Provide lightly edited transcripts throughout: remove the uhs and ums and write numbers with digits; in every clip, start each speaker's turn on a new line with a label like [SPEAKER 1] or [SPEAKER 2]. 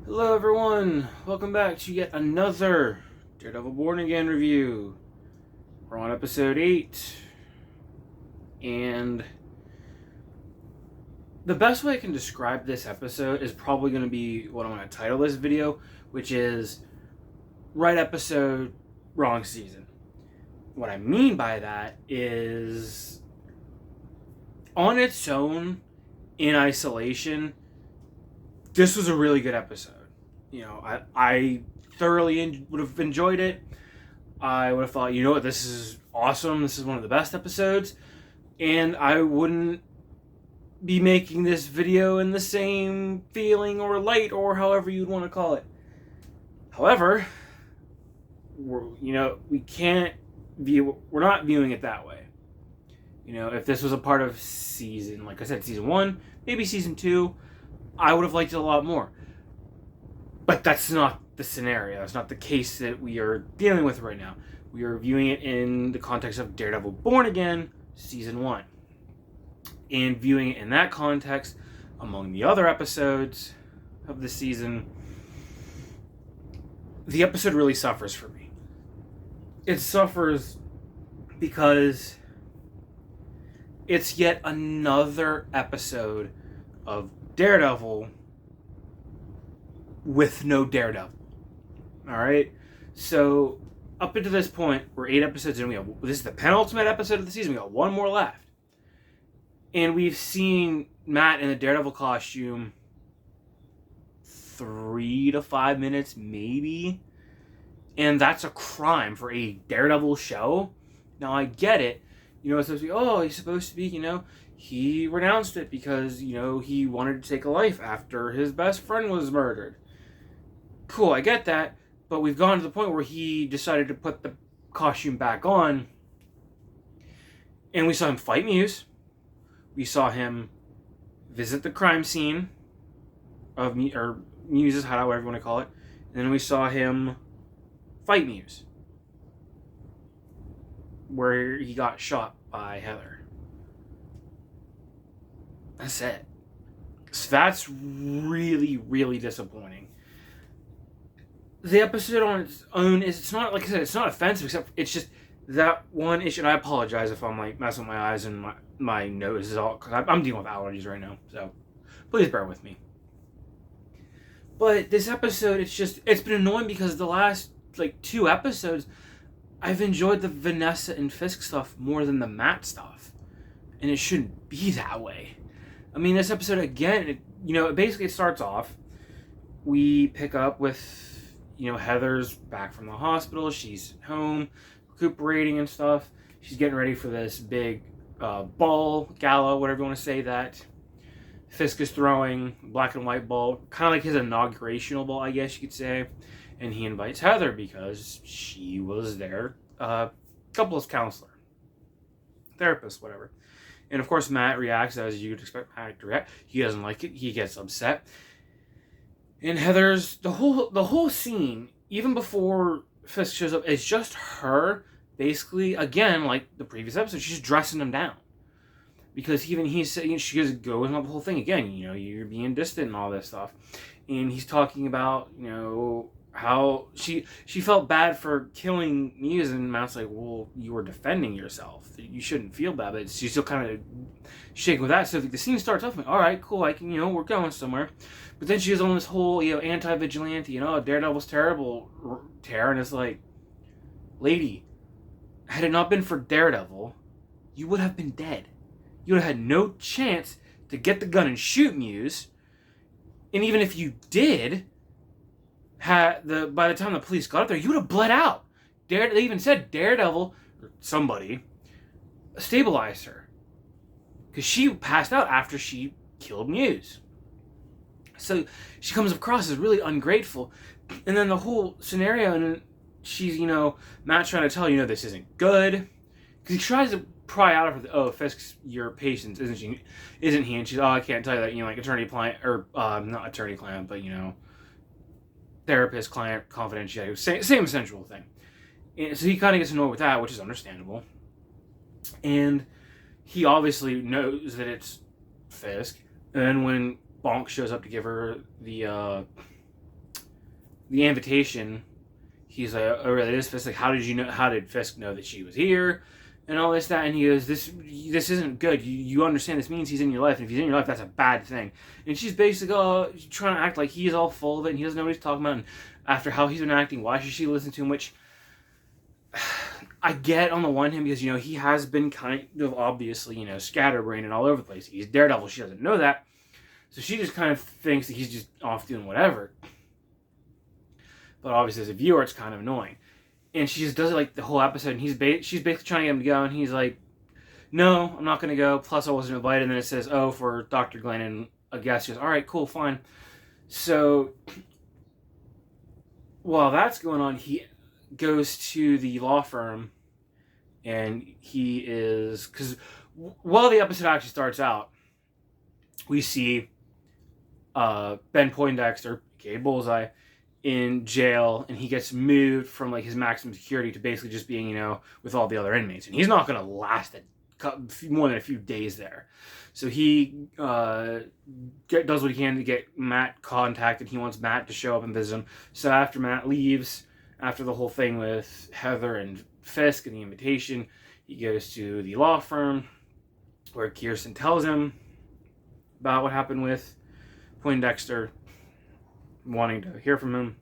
[SPEAKER 1] Hello everyone, welcome back to yet another Daredevil Born Again review. We're on episode 8, and the best way I can describe this episode is probably going to be what I'm going to title this video, which is right episode, wrong season. What I mean by that is, on its own, in isolation, this was a really good episode. I thoroughly would have enjoyed it. I would have thought, you know what, this is awesome. This is one of the best episodes. And I wouldn't be making this video in the same feeling or light or however you'd want to call it. However, we can't view, we're not viewing it that way. If this was a part of season, like I said, season 1, maybe season 2, I would have liked it a lot more. But that's not the scenario. That's not the case that we are dealing with right now. We are viewing it in the context of Daredevil Born Again, Season 1. And viewing it in that context, among the other episodes of the season, the episode really suffers for me. It suffers because it's yet another episode of Daredevil with no Daredevil. Alright? So, up until this point, we're 8 episodes in. This is the penultimate episode of the season. We got one more left. And we've seen Matt in the Daredevil costume 3 to 5 minutes, maybe. And that's a crime for a Daredevil show. Now, I get it. It's supposed to be, he's supposed to be, he renounced it because, he wanted to take a life after his best friend was murdered. Cool, I get that. But we've gone to the point where he decided to put the costume back on. And we saw him fight Muse. We saw him visit the crime scene of Muse's hideout, whatever you want to call it. And then we saw him fight Muse, where he got shot by Heather. That's it. So that's really, really disappointing. The episode on its own it's not, like I said, it's not offensive, except it's just that one issue. And I apologize if I'm like messing with my eyes and my nose is all, because I'm dealing with allergies right now, so please bear with me. But this episode, it's been annoying because the last 2 episodes I've enjoyed the Vanessa and Fisk stuff more than the Matt stuff, and it shouldn't be that way. I mean, this episode again, basically it starts off, we pick up with Heather's back from the hospital. She's home, recuperating and stuff. She's getting ready for this big ball, gala, whatever you want to say that Fisk is throwing, black and white ball, kind of like his inaugurational ball, I guess you could say. And he invites Heather because she was their couples counselor, therapist, whatever. And of course, Matt reacts as you'd expect Matt to react. He doesn't like it. He gets upset. And Heather's the whole scene, even before Fisk shows up, is just her basically, again, like the previous episode, she's dressing him down. Because even he's saying, she goes on the whole thing again, you're being distant and all this stuff. And he's talking about, how she felt bad for killing Muse, and Matt's like, well, you were defending yourself. You shouldn't feel bad, but she's still kind of shaking with that. So the scene starts off like, all right, cool, I can, we're going somewhere. But then she goes on this whole, anti-vigilante, Daredevil's terrible tear, and it's like, lady, had it not been for Daredevil, you would have been dead. You would have had no chance to get the gun and shoot Muse. And even if you did, by the time the police got up there, you would have bled out. They even said Daredevil, or somebody, stabilized her. Because she passed out after she killed Muse. So she comes across as really ungrateful. And then the whole scenario, and she's, Matt's trying to tell her, this isn't good. Because he tries to pry out of her, Fisk's your patient, isn't he? And she's, I can't tell you that, attorney-client, or not attorney-client, but, therapist-client confidentiality, same essential thing. And so he kind of gets annoyed with that, which is understandable. And he obviously knows that it's Fisk. And then when Bonk shows up to give her the the invitation, he's like, oh, really, this Fisk? Like, how did Fisk know that she was here? And all this, that, and he goes, this isn't good. You understand this means he's in your life, and if he's in your life, that's a bad thing. And she's basically trying to act like he's all full of it, and he doesn't know what he's talking about, and after how he's been acting, why should she listen to him, which I get on the one hand, because, he has been kind of obviously, scatterbrained and all over the place. He's Daredevil, she doesn't know that, so she just kind of thinks that he's just off doing whatever. But obviously, as a viewer, it's kind of annoying. And she just does it like the whole episode, and she's basically trying to get him to go, and he's like, no, I'm not going to go, plus I wasn't invited, and then it says, oh, for Dr. Glenn and a guest. She goes, all right, cool, fine. So, while that's going on, he goes to the law firm, and he is, because while the episode actually starts out, we see Ben Poindexter, aka Bullseye, in jail, and he gets moved from like his maximum security to basically just being, with all the other inmates, and he's not going to last more than a few days there. So he does what he can to get Matt contacted. He wants Matt to show up and visit him. So after Matt leaves, after the whole thing with Heather and Fisk and the invitation, he goes to the law firm where Kirsten tells him about what happened with Poindexter, wanting to hear from him.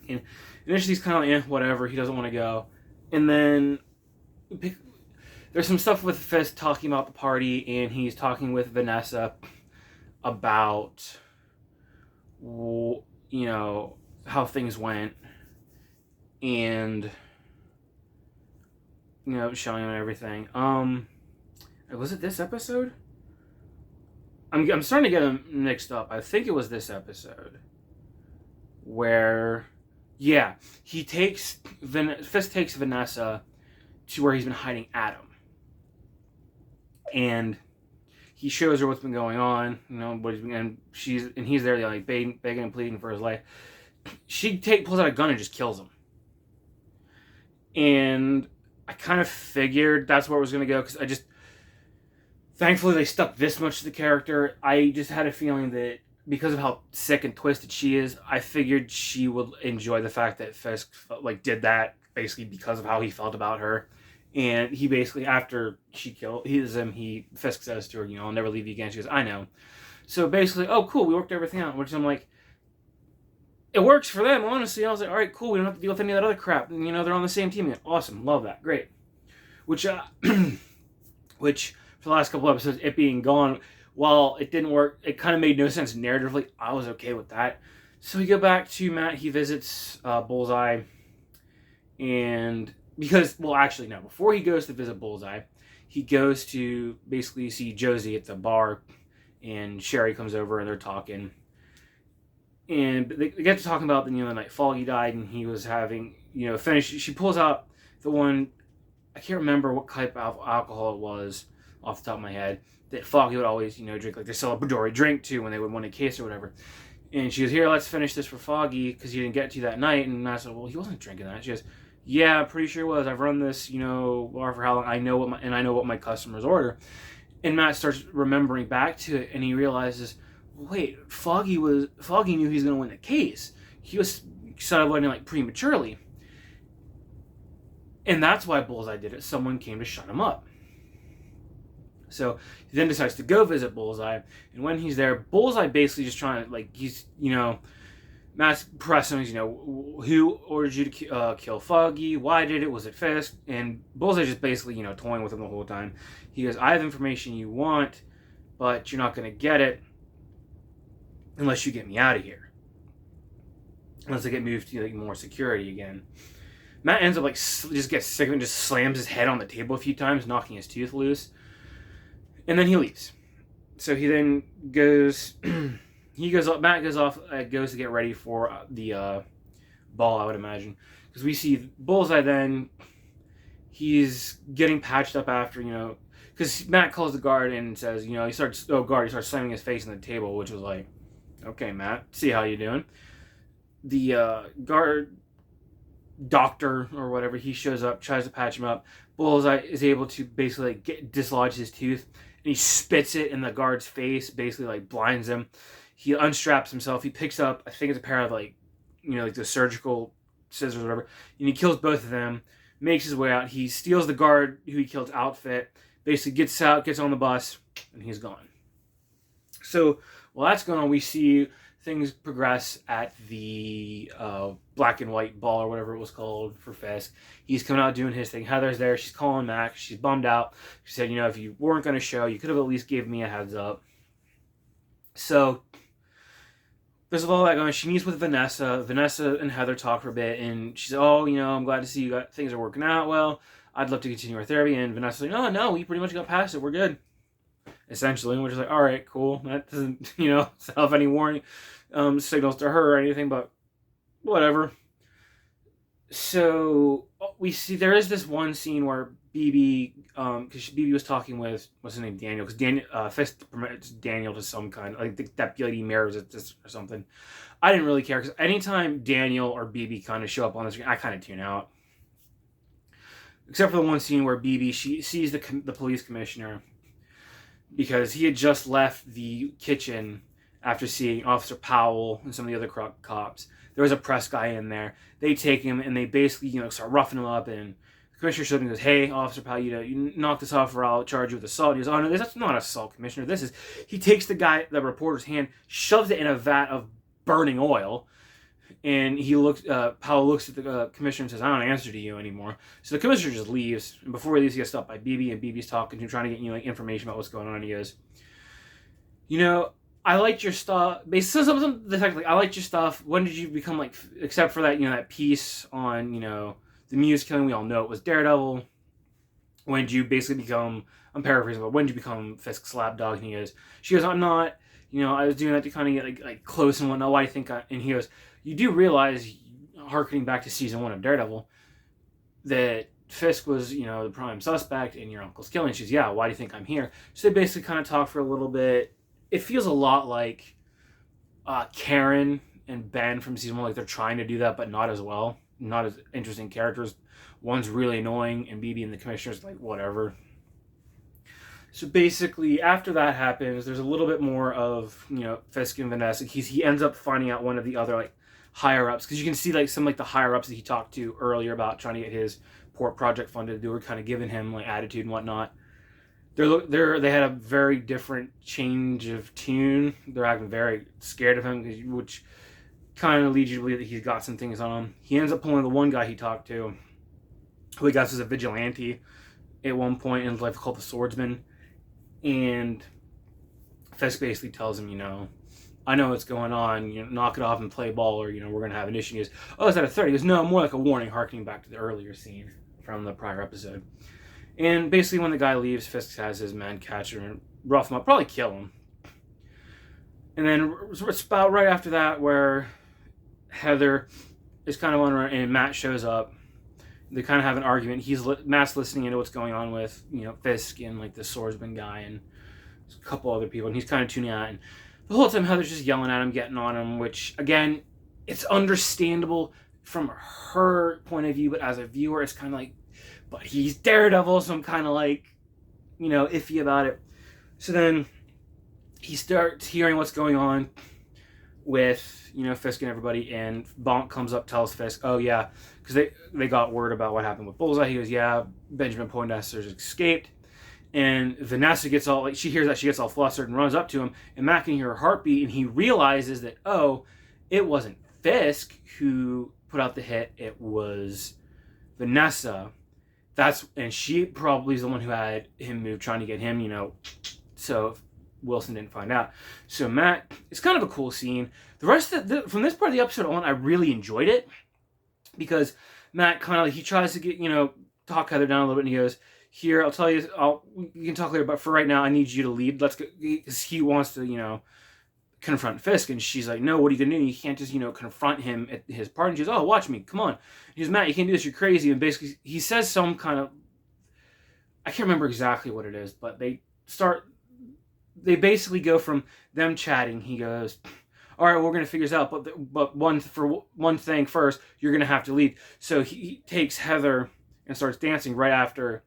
[SPEAKER 1] And initially he's kind of like, whatever, he doesn't want to go. And then there's some stuff with Fisk talking about the party, and he's talking with Vanessa about, how things went, and, showing him everything. Was it this episode? I'm starting to get them mixed up. I think it was this episode where, Fisk takes Vanessa to where he's been hiding Adam, and he shows her what's been going on, and he's there like begging and pleading for his life. She pulls out a gun and just kills him, and I kind of figured that's where it was going to go, because thankfully they stuck this much to the character. I just had a feeling that because of how sick and twisted she is, I figured she would enjoy the fact that Fisk did that basically because of how he felt about her. And he basically, after she killed Fisk says to her, I'll never leave you again. She goes, I know. So basically, oh cool, we worked everything out. Which I'm like, it works for them, honestly. I was like, all right, cool, we don't have to deal with any of that other crap. And, they're on the same team again. Awesome, love that, great. Which for the last couple episodes, it being gone, while it didn't work, it kind of made no sense narratively. I was okay with that. So we go back to Matt. He visits Bullseye. And before he goes to visit Bullseye, he goes to basically see Josie at the bar. And Sherry comes over and they're talking. And they get to talking about the night Foggy died, and he was having, she pulls out the one, I can't remember what type of alcohol it was off the top of my head, that Foggy would always, drink, like the celebratory drink to when they would win a case or whatever. And she goes, here, let's finish this for Foggy, because he didn't get to that night. And Matt said, well, he wasn't drinking that. She goes, yeah, I'm pretty sure it was. I've run this, bar for how long. I know what my customers order. And Matt starts remembering back to it, and he realizes, wait, Foggy knew he was going to win the case. He was celebrating prematurely. And that's why Bullseye did it. Someone came to shut him up. So he then decides to go visit Bullseye, and when he's there, Bullseye basically just trying to, he's, Matt's pressing him, who ordered you to kill Foggy? Why did it? Was it Fisk? And Bullseye just basically, toying with him the whole time. He goes, I have information you want, but you're not going to get it unless you get me out of here. Unless I get moved to, more security again. Matt ends up, just gets sick of it and just slams his head on the table a few times, knocking his tooth loose. And then he leaves. So he then goes, Matt goes off, goes to get ready for the ball, I would imagine. Because we see Bullseye then, he's getting patched up after, because Matt calls the guard and says, he starts slamming his face on the table, which was like, okay, Matt, see how you doing. The guard, doctor or whatever, he shows up, tries to patch him up. Bullseye is able to basically dislodge his tooth, and he spits it in the guard's face, basically blinds him. He unstraps himself. He picks up, I think it's a pair of like the surgical scissors or whatever, and he kills both of them, makes his way out. He steals the guard who he killed's outfit, basically gets out, gets on the bus, and he's gone. So while that's going on, we see things progress at the black and white ball or whatever it was called for Fisk. He's coming out doing his thing. Heather's there. She's calling Mac. She's bummed out. She said, if you weren't going to show, you could have at least given me a heads up. So there's all that going. She meets with Vanessa. Vanessa and Heather talk for a bit, and she said, I'm glad to see things are working out well. I'd love to continue our therapy. And Vanessa's like, no, we pretty much got past it. We're good. Essentially, and we're just like, all right, cool. That doesn't, set off any warning signals to her or anything, but whatever. So we see there is this one scene where BB, because BB was talking with, what's his name, Daniel, because Daniel, Fisk promotes Daniel to some kind, like the deputy mayor or something. I didn't really care, because anytime Daniel or BB kind of show up on the screen, I kind of tune out. Except for the one scene where BB, she sees the police commissioner, because he had just left the kitchen after seeing Officer Powell and some of the other cops. There was a press guy in there. They take him and they basically, start roughing him up. And the commissioner shows him and goes, "Hey, Officer Powell, you knock this off or I'll charge you with assault." And he goes, "Oh, no, that's not assault, Commissioner. He takes the reporter's hand, shoves it in a vat of burning oil. And Powell looks at the commissioner and says, "I don't answer to you anymore." So the commissioner just leaves. And before he leaves, he gets stopped by BB, and BB's talking to him, trying to get information about what's going on. And he goes, "I liked your stuff." Basically, something the fact, I liked your stuff. When did you become except for that, that piece on, the Muse killing? We all know it was Daredevil. When did you basically become? I'm paraphrasing, but when did you become Fisk's lapdog? And she goes, "I'm not. I was doing that to kind of get like close and whatnot. Why do you think?" And he goes, "You do realize, harkening back to season 1 of Daredevil, that Fisk was, the prime suspect in your uncle's killing." She's, "Yeah, why do you think I'm here?" So they basically kind of talk for a little bit. It feels a lot like Karen and Ben from season 1, like they're trying to do that, but not as well. Not as interesting characters. One's really annoying, and BB and the commissioner's like, whatever. So basically, after that happens, there's a little bit more of, Fisk and Vanessa. He ends up finding out one of the other, higher-ups, because you can see, some, the higher-ups that he talked to earlier about trying to get his port project funded. They were kind of giving him, attitude and whatnot. They had a very different change of tune. They're acting very scared of him, which kind of leads you to believe that he's got some things on him. He ends up pulling the one guy he talked to, who he guessed was a vigilante at one point in his life, called the Swordsman. And Fisk basically tells him, "I know what's going on. Knock it off and play ball, or we're gonna have an issue." He goes, "Oh, is that a threat?" He goes, "No, more like a warning," harkening back to the earlier scene from the prior episode. And basically, when the guy leaves, Fisk has his men catch him and rough him up, probably kill him. And then it's about right after that where Heather is kind of on her, and Matt shows up. They kind of have an argument. Matt's listening into what's going on with Fisk and the swordsman guy and a couple other people, and he's kind of tuning out. And the whole time Heather's just yelling at him, getting on him, which again, it's understandable from her point of view, but as a viewer, it's kind of but he's Daredevil, so I'm kind of iffy about it. So then he starts hearing what's going on with Fisk and everybody, and Bonk comes up, tells Fisk, "Oh yeah," because they got word about what happened with Bullseye. He goes, "Yeah, Benjamin Poindexter's escaped." And Vanessa gets all she hears that, she gets all flustered and runs up to him, and Matt can hear her heartbeat, and he realizes that, oh, it wasn't Fisk who put out the hit, it was Vanessa. And she probably is the one who had him move, trying to get him, so Wilson didn't find out. So Matt, it's kind of a cool scene. The rest of from this part of the episode on, I really enjoyed it, because Matt kind of he tries to get talk Heather down a little bit, and he goes, "Here, I'll tell you, you can talk later, but for right now, I need you to lead. Let's go," because he wants to confront Fisk, and she's like, "No, what are you gonna do? You can't just confront him at his party." And she goes, "Oh, watch me, come on." He goes, "Matt, you can't do this. You're crazy." And basically, he says some kind of, I can't remember exactly what it is, but they basically go from them chatting. He goes, "All right, we're gonna figure this out, but one thing first, you're gonna have to lead." So he takes Heather and starts dancing right after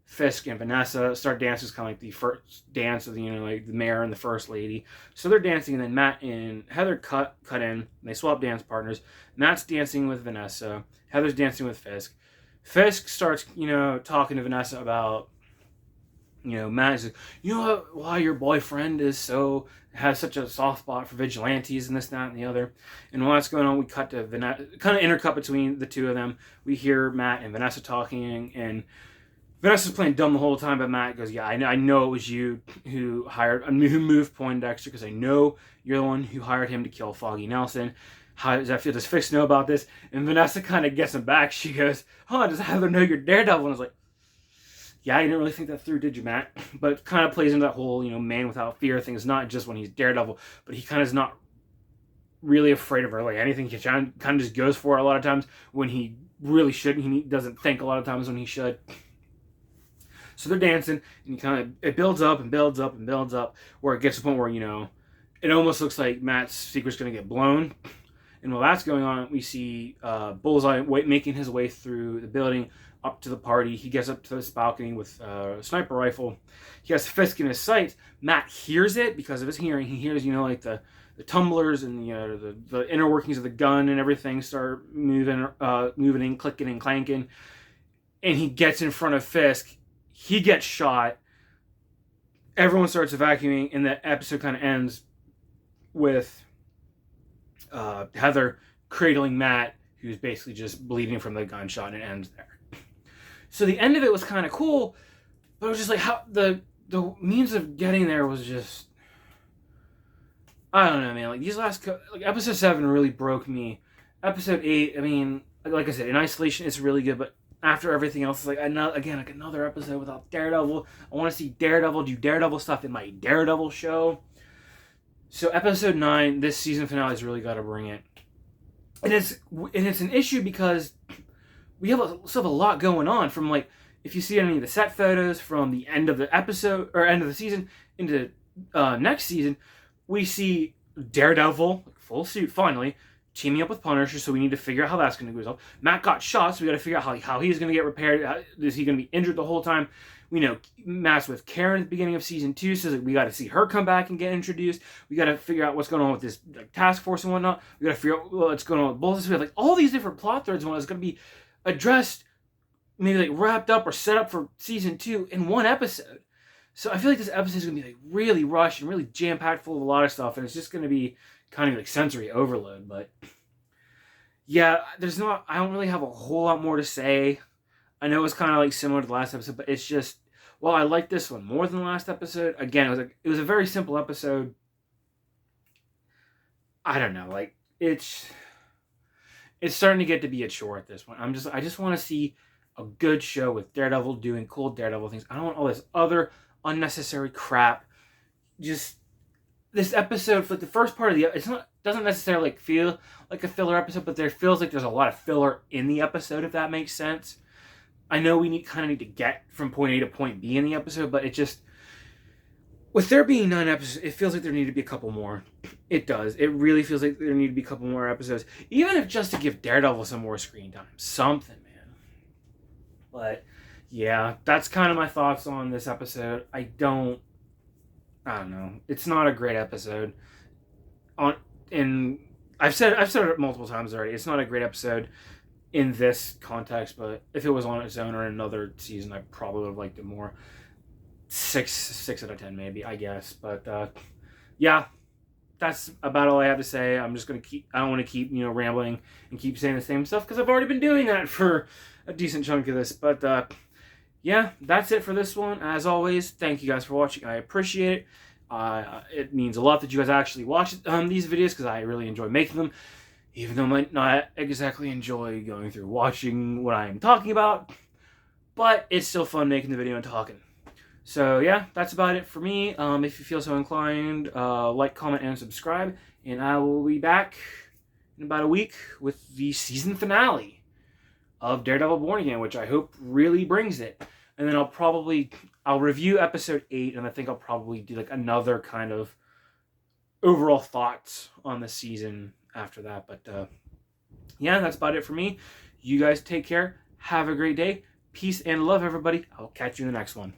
[SPEAKER 1] Fisk and Vanessa start dancing. It's kind of like the first dance of the, like the mayor and the first lady. So they're dancing, and then Matt and Heather cut in. And they swap dance partners. Matt's dancing with Vanessa. Heather's dancing with Fisk. Fisk starts, talking to Vanessa about, Matt is like, why your boyfriend has such a soft spot for vigilantes and this, that, and the other. And while that's going on, we cut to Vanessa, kind of intercut between the two of them. We hear Matt and Vanessa talking, and Vanessa's playing dumb the whole time, but Matt goes, yeah, I know it was you who moved Poindexter, because I know you're the one who hired him to kill Foggy Nelson. How does that feel? Does Fisk know about this? And Vanessa kind of gets him back. She goes, does Heather know you're Daredevil? And I was like, yeah, you didn't really think that through, did you, Matt? But kind of plays into that whole, man without fear thing. It's not just when he's Daredevil, but he kind of is not really afraid of her. Like anything, he kind of just goes for it a lot of times when he really shouldn't. He doesn't think a lot of times when he should. So they're dancing, and it builds up and builds up and builds up, where it gets to the point where, it almost looks like Matt's secret's going to get blown. And while that's going on, we see Bullseye making his way through the building up to the party. He gets up to this balcony with a sniper rifle. He has Fisk in his sights. Matt hears it because of his hearing. He hears, like the tumblers and the inner workings of the gun and everything start moving and clicking and clanking. And he gets in front of Fisk. He gets shot. Everyone starts evacuating, and the episode kind of ends with Heather cradling Matt, who's basically just bleeding from the gunshot, and it ends there. So the end of it was kind of cool, but it was just like how the means of getting there was just, I don't know, man. Like these episode 7 really broke me. Episode 8, I mean, like I said, in isolation, it's really good, but after everything else, it's like another episode without Daredevil. I want to see Daredevil do Daredevil stuff in my Daredevil show. So episode 9, this season finale has really got to bring it. And it's an issue because we still have a lot going on. From like, if you see any of the set photos from the end of the episode or end of the season into next season, we see Daredevil, full suit finally, teaming up with Punisher. So we need to figure out how that's going to go resolved. Matt got shot, so we got to figure out how he's going to get repaired. Is he going to be injured the whole time? We know Matt's with Karen at the beginning of season 2, so we got to see her come back and get introduced. We got to figure out what's going on with this task force and whatnot. We got to figure out what's going on with both of us. We have like all these different plot threads and what's going to be addressed, maybe like wrapped up or set up for season 2 in one episode. So I feel like this episode is going to be like really rushed and really jam-packed full of a lot of stuff, and it's just going to be kind of like sensory overload. But yeah, I don't really have a whole lot more to say. I know it's kind of like similar to the last episode, but it's just, I like this one more than the last episode. Again, it was a very simple episode. I don't know, like it's starting to get to be a chore at this point. I just want to see a good show with Daredevil doing cool Daredevil things. I don't want all this other unnecessary crap. Just this episode, for the first part of doesn't necessarily feel like a filler episode, but there feels like there's a lot of filler in the episode, if that makes sense. I know we need to get from point A to point B in the episode, but it just, with there being 9 episodes, it feels like there need to be a couple more. It does. It really feels like there need to be a couple more episodes, even if just to give Daredevil some more screen time. Something, man. But yeah, that's kind of my thoughts on this episode. I don't know. It's not a great episode. I've said it multiple times already. It's not a great episode in this context, but if it was on its own or in another season, I probably would have liked it more. 6 out of 10 maybe, I guess. But yeah, that's about all I have to say. I don't want to keep rambling and keep saying the same stuff, because I've already been doing that for a decent chunk of this. But yeah, that's it for this one. As always, thank you guys for watching. I appreciate it. It means a lot that you guys actually watch these videos, because I really enjoy making them, even though I might not exactly enjoy going through watching what I'm talking about, but it's still fun making the video and talking. So yeah, that's about it for me. If you feel so inclined, like, comment, and subscribe, and I will be back in about a week with the season finale of Daredevil Born Again, which I hope really brings it. And then I'll review episode 8, and I think I'll probably do like another kind of overall thoughts on the season after that. But yeah, that's about it for me. You guys take care. Have a great day. Peace and love, everybody. I'll catch you in the next one.